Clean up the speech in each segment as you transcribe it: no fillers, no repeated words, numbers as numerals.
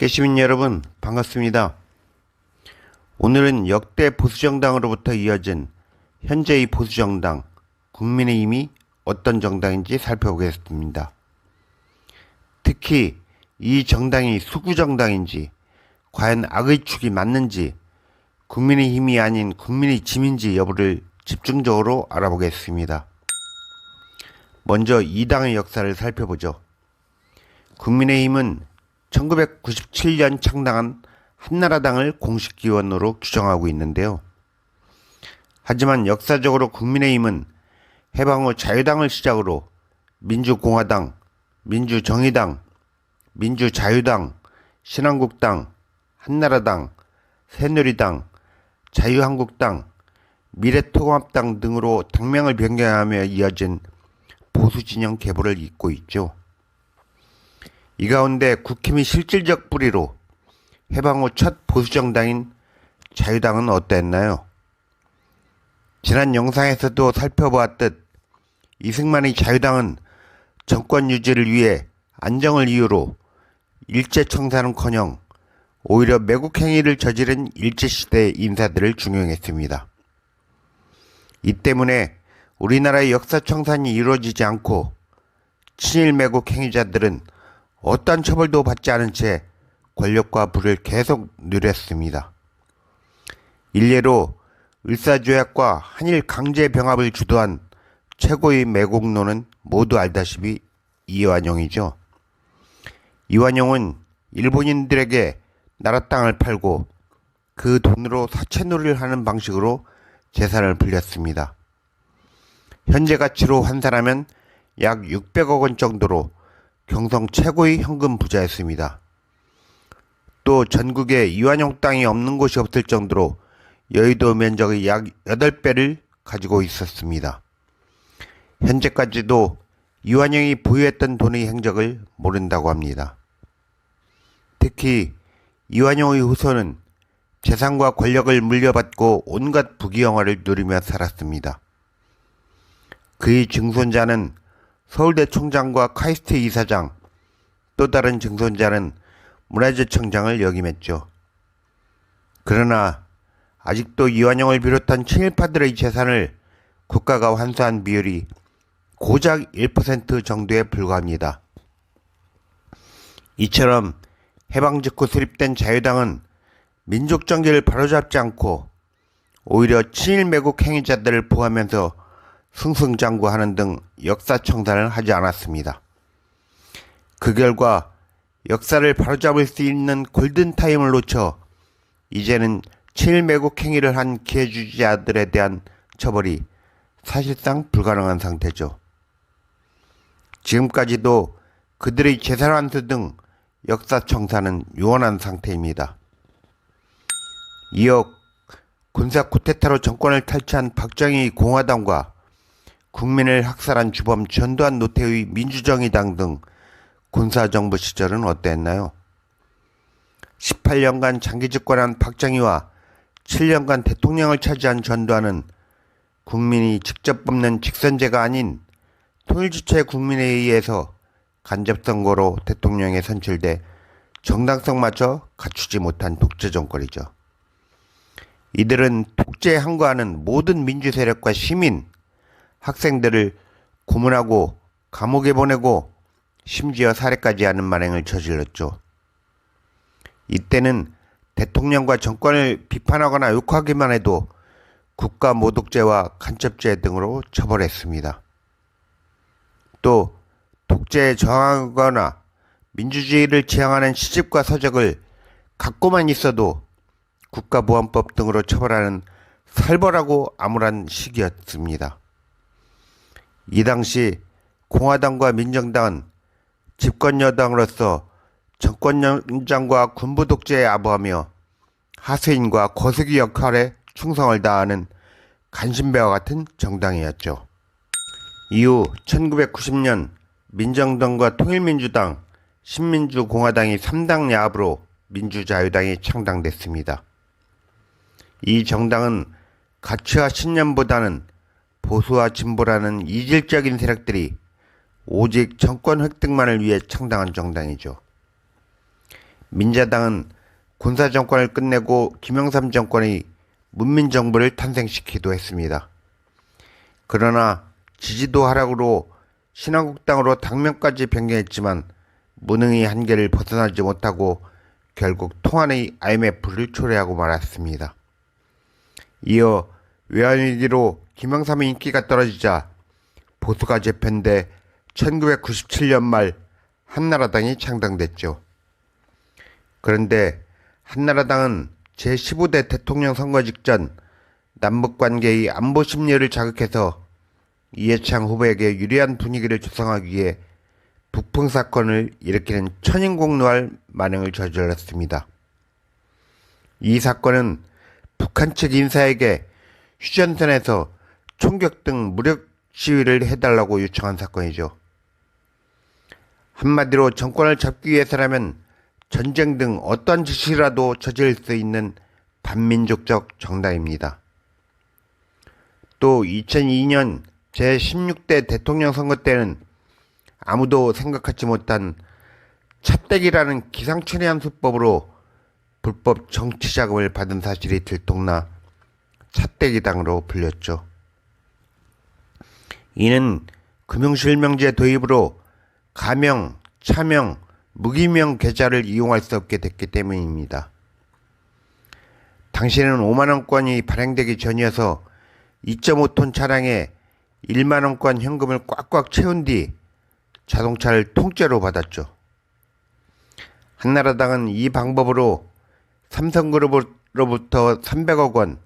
시민 여러분 반갑습니다. 오늘은 역대 보수정당으로부터 이어진 현재의 보수정당 국민의힘이 어떤 정당인지 살펴보겠습니다. 특히 이 정당이 수구정당인지, 과연 악의 축이 맞는지, 국민의힘이 아닌 국민의 짐인지 여부를 집중적으로 알아보겠습니다. 먼저 이 당의 역사를 살펴보죠. 국민의힘은 1997년 창당한 한나라당을 공식 기원으로 규정하고 있는데요. 하지만 역사적으로 국민의힘은 해방 후 자유당을 시작으로 민주공화당, 민주정의당, 민주자유당, 신한국당, 한나라당, 새누리당, 자유한국당, 미래통합당 등으로 당명을 변경하며 이어진 보수진영 계보를 잇고 있죠. 이 가운데 국힘이 실질적 뿌리로 해방 후 첫 보수정당인 자유당은 어땠나요? 지난 영상에서도 살펴보았듯 이승만의 자유당은 정권 유지를 위해 안정을 이유로 일제청산은커녕 오히려 매국 행위를 저지른 일제시대 인사들을 중용했습니다. 이 때문에 우리나라의 역사청산이 이루어지지 않고 친일 매국 행위자들은 어떤 처벌도 받지 않은 채 권력과 부를 계속 누렸습니다. 일례로 을사조약과 한일 강제병합을 주도한 최고의 매국노는 모두 알다시피 이완용이죠. 이완용은 일본인들에게 나라 땅을 팔고 그 돈으로 사채놀이를 하는 방식으로 재산을 불렸습니다. 현재 가치로 환산하면 약 600억 원 정도로 경성 최고의 현금 부자였습니다. 또 전국에 이완용 땅이 없는 곳이 없을 정도로 여의도 면적의 약 8배를 가지고 있었습니다. 현재까지도 이완용이 보유했던 돈의 행적을 모른다고 합니다. 특히 이완용의 후손은 재산과 권력을 물려받고 온갖 부귀영화를 누리며 살았습니다. 그의 증손자는 서울대 총장과 카이스트 이사장, 또 다른 증손자는 문화재청장을 역임했죠. 그러나 아직도 이완용을 비롯한 친일파들의 재산을 국가가 환수한 비율이 고작 1% 정도에 불과합니다. 이처럼 해방 직후 수립된 자유당은 민족정계를 바로잡지 않고 오히려 친일 매국 행위자들을 보호하면서 승승장구하는 등 역사청산을 하지 않았습니다. 그 결과 역사를 바로잡을 수 있는 골든타임을 놓쳐 이제는 친일 매국 행위를 한 기회주의자들에 대한 처벌이 사실상 불가능한 상태죠. 지금까지도 그들의 재산 환수 등 역사청산은 요원한 상태입니다. 이어 군사 쿠데타로 정권을 탈취한 박정희 공화당과 국민을 학살한 주범 전두환 노태우의 민주정의당 등 군사정부 시절은 어땠나요? 18년간 장기 집권한 박정희와 7년간 대통령을 차지한 전두환은 국민이 직접 뽑는 직선제가 아닌 통일주체 국민에 의해서 간접선거로 대통령에 선출돼 정당성마저 갖추지 못한 독재 정권이죠. 이들은 독재에 항거하는 모든 민주 세력과 시민, 학생들을 고문하고 감옥에 보내고 심지어 살해까지 하는 만행을 저질렀죠. 이때는 대통령과 정권을 비판하거나 욕하기만 해도 국가 모독죄와 간첩죄 등으로 처벌했습니다. 또 독재에 저항하거나 민주주의를 지향하는 시집과 서적을 갖고만 있어도 국가보안법 등으로 처벌하는 살벌하고 암울한 시기였습니다. 이 당시 공화당과 민정당은 집권여당으로서 정권연장과 군부 독재에 아부하며 하수인과 거수기 역할에 충성을 다하는 간신배와 같은 정당이었죠. 이후 1990년 민정당과 통일민주당, 신민주공화당이 3당 야합으로 민주자유당이 창당됐습니다. 이 정당은 가치와 신념보다는 보수와 진보라는 이질적인 세력들이 오직 정권 획득만을 위해 창당한 정당이죠. 민자당은 군사정권을 끝내고 김영삼 정권의 문민정부를 탄생시키기도 했습니다. 그러나 지지도 하락으로 신한국당으로 당명까지 변경했지만 무능의 한계를 벗어나지 못하고 결국 통한의 IMF를 초래하고 말았습니다. 이어 외환위기로 김영삼의 인기가 떨어지자 보수가 재편돼 1997년 말 한나라당이 창당됐죠. 그런데 한나라당은 제15대 대통령 선거 직전 남북관계의 안보 심리를 자극해서 이해창 후보에게 유리한 분위기를 조성하기 위해 북풍 사건을 일으키는 천인공노할 만행을 저질렀습니다. 이 사건은 북한 측 인사에게 휴전선에서 총격 등 무력 시위를 해달라고 요청한 사건이죠. 한마디로 정권을 잡기 위해서라면 전쟁 등 어떤 짓이라도 저지를 수 있는 반민족적 정당입니다. 또 2002년 제16대 대통령 선거 때는 아무도 생각하지 못한 찻대기라는 기상천외한 수법으로 불법 정치 자금을 받은 사실이 들통나 찻대기당으로 불렸죠. 이는 금융실명제 도입으로 가명, 차명, 무기명 계좌를 이용할 수 없게 됐기 때문입니다. 당시에는 5만원권이 발행되기 전이어서 2.5톤 차량에 1만원권 현금을 꽉꽉 채운 뒤 자동차를 통째로 받았죠. 한나라당은 이 방법으로 삼성그룹으로부터 300억 원,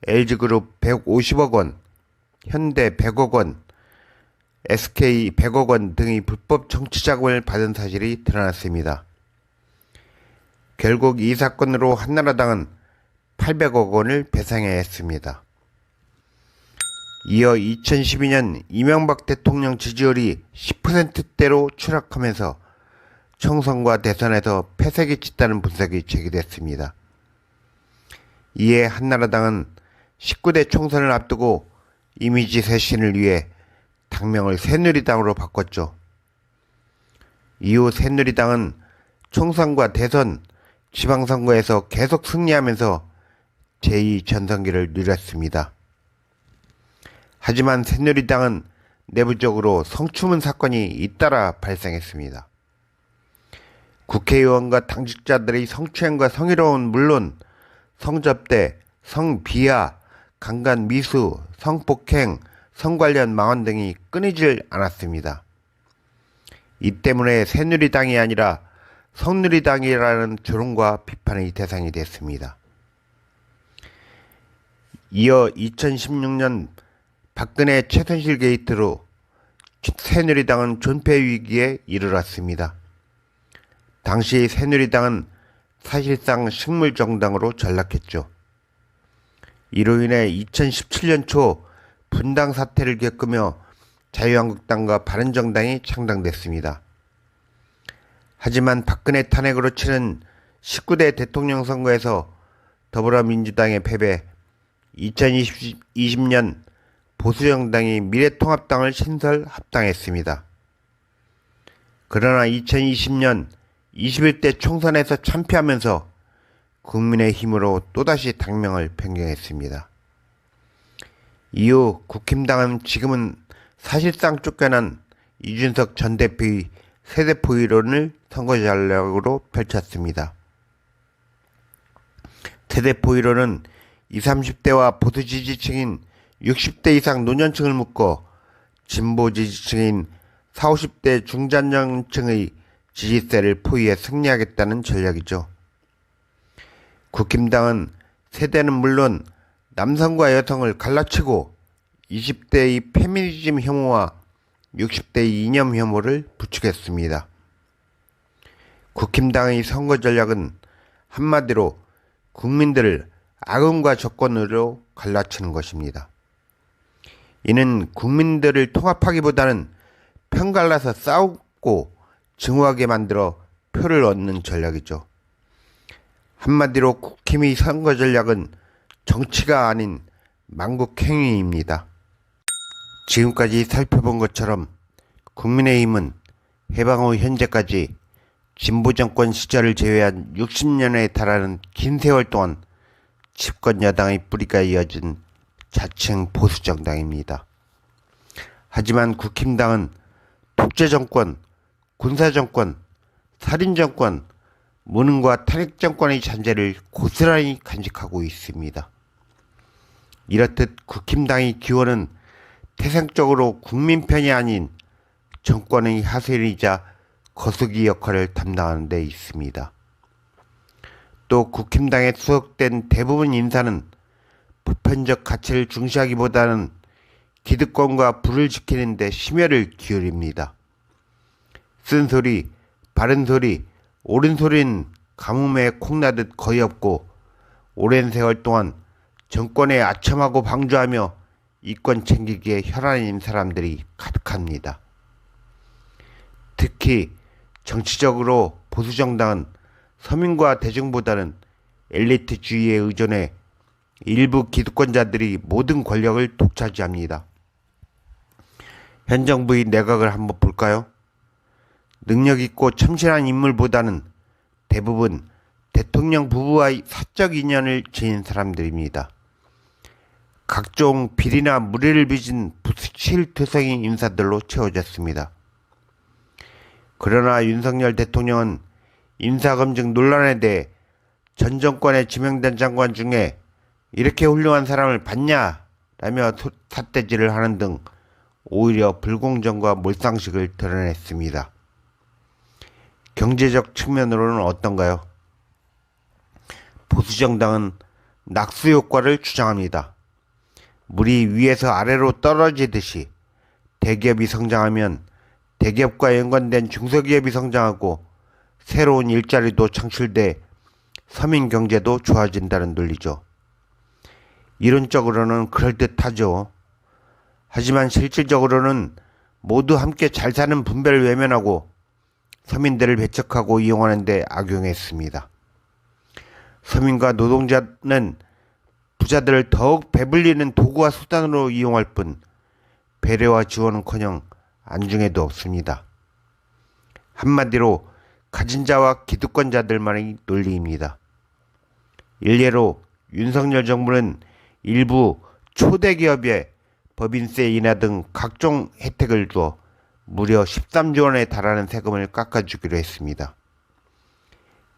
LG그룹 150억 원, 현대 100억 원, SK 100억 원 등의 불법 정치자금을 받은 사실이 드러났습니다. 결국 이 사건으로 한나라당은 800억 원을 배상해야 했습니다. 이어 2012년 이명박 대통령 지지율이 10%대로 추락하면서 총선과 대선에서 패색이 짙다는 분석이 제기됐습니다. 이에 한나라당은 19대 총선을 앞두고 이미지 쇄신을 위해 당명을 새누리당으로 바꿨죠. 이후 새누리당은 총선과 대선, 지방선거에서 계속 승리하면서 제2전성기를 누렸습니다. 하지만 새누리당은 내부적으로 성추문 사건이 잇따라 발생했습니다. 국회의원과 당직자들의 성추행과 성희롱은 물론 성접대, 성비하, 강간미수, 성폭행, 성관련 망언 등이 끊이질 않았습니다. 이 때문에 새누리당이 아니라 성누리당이라는 조롱과 비판의 대상이 됐습니다. 이어 2016년 박근혜 최순실 게이트로 새누리당은 존폐 위기에 이르렀습니다. 당시 새누리당은 사실상 식물정당으로 전락했죠. 이로 인해 2017년 초 분당 사태를 겪으며 자유한국당과 바른정당이 창당됐습니다. 하지만 박근혜 탄핵으로 치른 19대 대통령 선거에서 더불어민주당의 패배, 2020년 보수정당이 미래통합당을 신설 합당했습니다. 그러나 2020년 21대 총선에서 참패하면서 국민의힘으로 또다시 당명을 변경했습니다. 이후 국힘당은 지금은 사실상 쫓겨난 이준석 전 대표의 세대포 이론을 선거 전략으로 펼쳤습니다. 세대포 이론은 20, 30대와 보수 지지층인 60대 이상 노년층을 묶어 진보 지지층인 40, 50대 중장년층의 지지세를 포위해 승리하겠다는 전략이죠. 국힘당은 세대는 물론 남성과 여성을 갈라치고 20대의 페미니즘 혐오와 60대의 이념 혐오를 부추겼습니다. 국힘당의 선거 전략은 한마디로 국민들을 악음과 조건으로 갈라치는 것입니다. 이는 국민들을 통합하기보다는 편갈라서 싸우고 증오하게 만들어 표를 얻는 전략이죠. 한마디로 국힘의 선거 전략은 정치가 아닌 망국행위입니다. 지금까지 살펴본 것처럼 국민의힘은 해방 후 현재까지 진보 정권 시절을 제외한 60년에 달하는 긴 세월 동안 집권 여당의 뿌리가 이어진 자칭 보수 정당입니다. 하지만 국힘당은 독재 정권, 군사 정권, 살인 정권, 무능과 탄핵 정권의 잔재를 고스란히 간직하고 있습니다. 이렇듯 국힘당의 기원은 태생적으로 국민 편이 아닌 정권의 하수인이자 거수기 역할을 담당하는 데 있습니다. 또 국힘당에 소속된 대부분 인사는 보편적 가치를 중시하기보다는 기득권과 부를 지키는 데 심혈을 기울입니다. 쓴소리, 바른 소리, 옳은 소리는 가뭄에 콩나듯 거의 없고 오랜 세월 동안 정권에 아첨하고 방조하며 이권 챙기기에 혈안인 사람들이 가득합니다. 특히 정치적으로 보수정당은 서민과 대중보다는 엘리트주의에 의존해 일부 기득권자들이 모든 권력을 독차지합니다. 현 정부의 내각을 한번 볼까요? 능력있고 참신한 인물보다는 대부분 대통령 부부와의 사적 인연을 지닌 사람들입니다. 각종 비리나 무리를 빚은 부실투성이 인사들로 채워졌습니다. 그러나 윤석열 대통령은 인사검증 논란에 대해 전 정권에 지명된 장관 중에 이렇게 훌륭한 사람을 봤냐? 라며 삿대질을 하는 등 오히려 불공정과 몰상식을 드러냈습니다. 경제적 측면으로는 어떤가요? 보수정당은 낙수 효과를 주장합니다. 물이 위에서 아래로 떨어지듯이 대기업이 성장하면 대기업과 연관된 중소기업이 성장하고 새로운 일자리도 창출돼 서민 경제도 좋아진다는 논리죠. 이론적으로는 그럴듯하죠. 하지만 실질적으로는 모두 함께 잘 사는 분배를 외면하고 서민들을 배척하고 이용하는 데 악용했습니다. 서민과 노동자는 부자들을 더욱 배불리는 도구와 수단으로 이용할 뿐 배려와 지원은커녕 안중에도 없습니다. 한마디로 가진 자와 기득권자들만의 논리입니다. 일례로 윤석열 정부는 일부 초대 기업에 법인세 인하 등 각종 혜택을 주어 무려 13조 원에 달하는 세금을 깎아주기로 했습니다.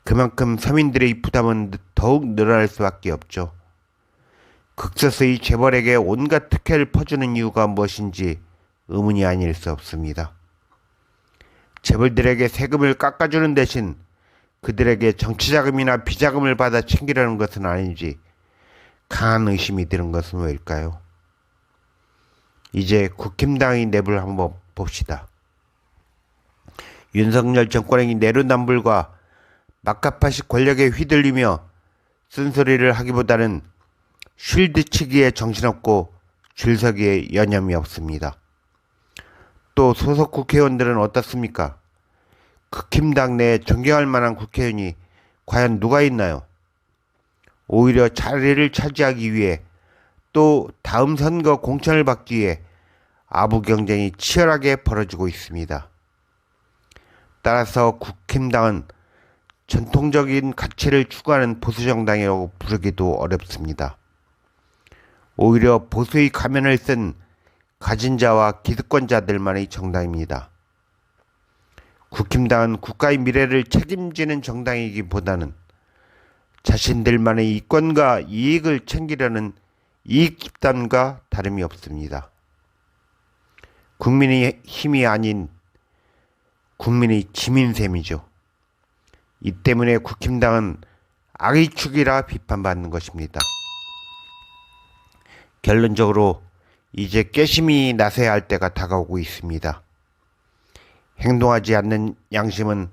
그만큼 서민들의 부담은 더욱 늘어날 수밖에 없죠. 극소수의 재벌에게 온갖 특혜를 퍼주는 이유가 무엇인지 의문이 아닐 수 없습니다. 재벌들에게 세금을 깎아주는 대신 그들에게 정치자금이나 비자금을 받아 챙기려는 것은 아닌지 강한 의심이 드는 것은 왜일까요? 이제 국힘당의 내부를 한번 봅시다. 윤석열 정권의 내로남불과 막가파식 권력에 휘둘리며 쓴소리를 하기보다는 쉴드치기에 정신없고 줄서기에 여념이 없습니다. 또 소속 국회의원들은 어떻습니까? 국힘당 내에 존경할 만한 국회의원이 과연 누가 있나요? 오히려 자리를 차지하기 위해 또 다음 선거 공천을 받기 위해 아부 경쟁이 치열하게 벌어지고 있습니다. 따라서 국힘당은 전통적인 가치를 추구하는 보수정당이라고 부르기도 어렵습니다. 오히려 보수의 가면을 쓴 가진 자와 기득권자들만의 정당입니다. 국힘당은 국가의 미래를 책임지는 정당이기보다는 자신들만의 이권과 이익을 챙기려는 이익 집단과 다름이 없습니다. 국민의 힘이 아닌 국민의 짐인 셈이죠. 이 때문에 국힘당은 악의 축이라 비판받는 것입니다. 결론적으로 이제 깨심이 나서야 할 때가 다가오고 있습니다. 행동하지 않는 양심은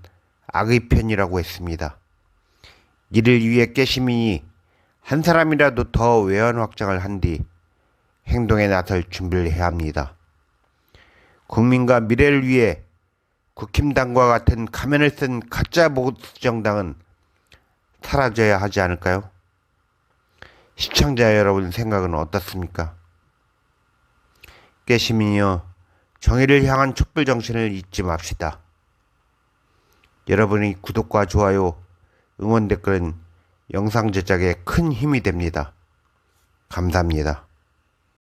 악의 편이라고 했습니다. 이를 위해 깨심이 한 사람이라도 더 외연 확장을 한 뒤 행동에 나설 준비를 해야 합니다. 국민과 미래를 위해 국힘당과 같은 가면을 쓴 가짜 보수정당은 사라져야 하지 않을까요? 시청자 여러분 생각은 어떻습니까? 깨시민이여, 정의를 향한 촛불 정신을 잊지 맙시다. 여러분의 구독과 좋아요, 응원 댓글은 영상 제작에 큰 힘이 됩니다. 감사합니다.